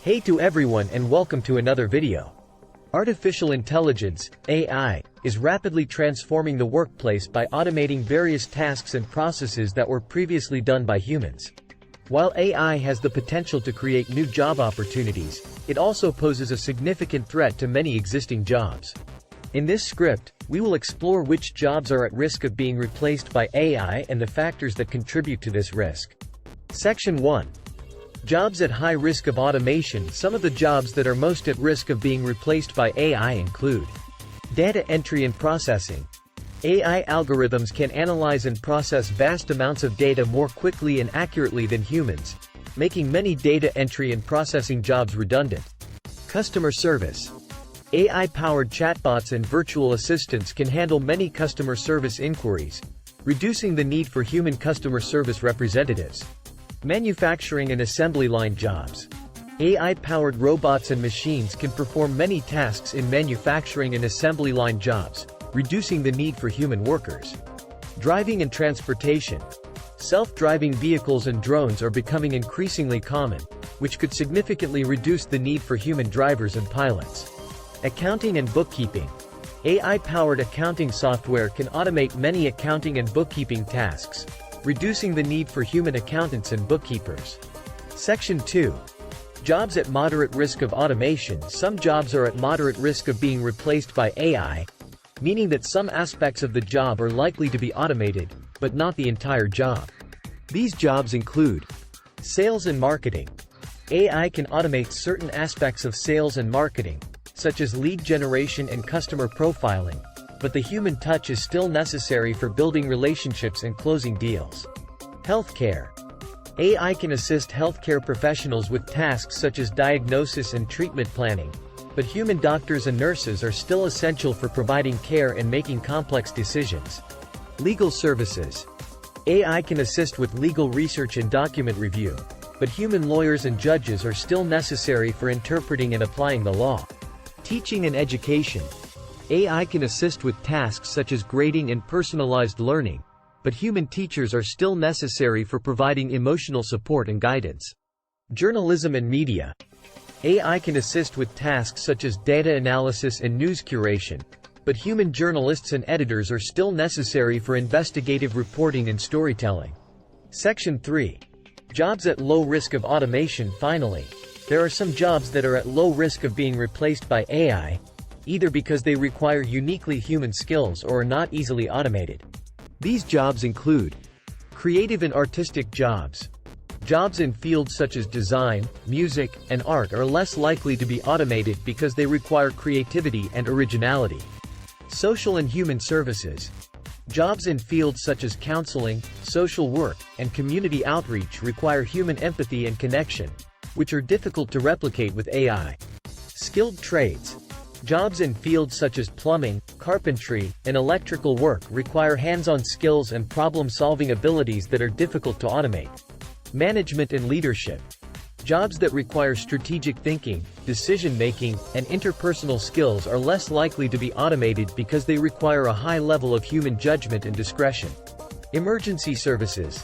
Hey to everyone and welcome to another video. Artificial intelligence, AI, is rapidly transforming the workplace by automating various tasks and processes that were previously done by humans. While AI has the potential to create new job opportunities, it also poses a significant threat to many existing jobs. In this script, we will explore which jobs are at risk of being replaced by AI and the factors that contribute to this risk. Section 1. Jobs at high risk of automation. Some of the jobs that are most at risk of being replaced by AI include data entry and processing. AI algorithms can analyze and process vast amounts of data more quickly and accurately than humans, making many data entry and processing jobs redundant. Customer service. AI-powered chatbots and virtual assistants can handle many customer service inquiries, reducing the need for human customer service representatives. Manufacturing and assembly line jobs. AI-powered robots and machines can perform many tasks in manufacturing and assembly line jobs, reducing the need for human workers. Driving and transportation. Self-driving vehicles and drones are becoming increasingly common, which could significantly reduce the need for human drivers and pilots. Accounting and bookkeeping. AI-powered accounting software can automate many accounting and bookkeeping tasks, reducing the need for human accountants and bookkeepers. Section 2. Jobs at moderate risk of automation. Some jobs are at moderate risk of being replaced by AI, meaning that some aspects of the job are likely to be automated, but not the entire job. These jobs include sales and marketing. AI can automate certain aspects of sales and marketing, such as lead generation and customer profiling, but the human touch is still necessary for building relationships and closing deals. Healthcare. AI can assist healthcare professionals with tasks such as diagnosis and treatment planning, but human doctors and nurses are still essential for providing care and making complex decisions. Legal services. AI can assist with legal research and document review, but human lawyers and judges are still necessary for interpreting and applying the law. Teaching and education. AI can assist with tasks such as grading and personalized learning, but human teachers are still necessary for providing emotional support and guidance. Journalism and media. AI can assist with tasks such as data analysis and news curation, but human journalists and editors are still necessary for investigative reporting and storytelling. Section 3. Jobs at low risk of automation. Finally, there are some jobs that are at low risk of being replaced by AI, either because they require uniquely human skills or are not easily automated. These jobs include creative and artistic jobs. Jobs in fields such as design, music, and art are less likely to be automated because they require creativity and originality. Social and human services. Jobs in fields such as counseling, social work, and community outreach require human empathy and connection, which are difficult to replicate with AI. Skilled trades. Jobs in fields such as plumbing, carpentry, and electrical work require hands-on skills and problem-solving abilities that are difficult to automate. Management and leadership. Jobs that require strategic thinking, decision-making, and interpersonal skills are less likely to be automated because they require a high level of human judgment and discretion. Emergency services.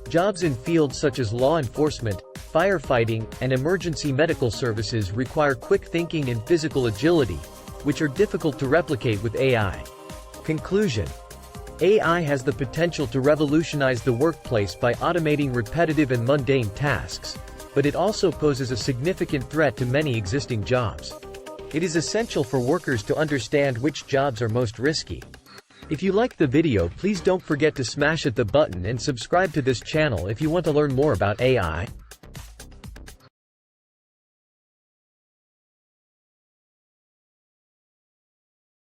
Jobs in fields such as law enforcement, firefighting, and emergency medical services require quick thinking and physical agility, which are difficult to replicate with AI. Conclusion. AI has the potential to revolutionize the workplace by automating repetitive and mundane tasks, but it also poses a significant threat to many existing jobs. It is essential for workers to understand which jobs are most risky. If you liked the video, please don't forget to smash the button and subscribe to this channel if you want to learn more about AI.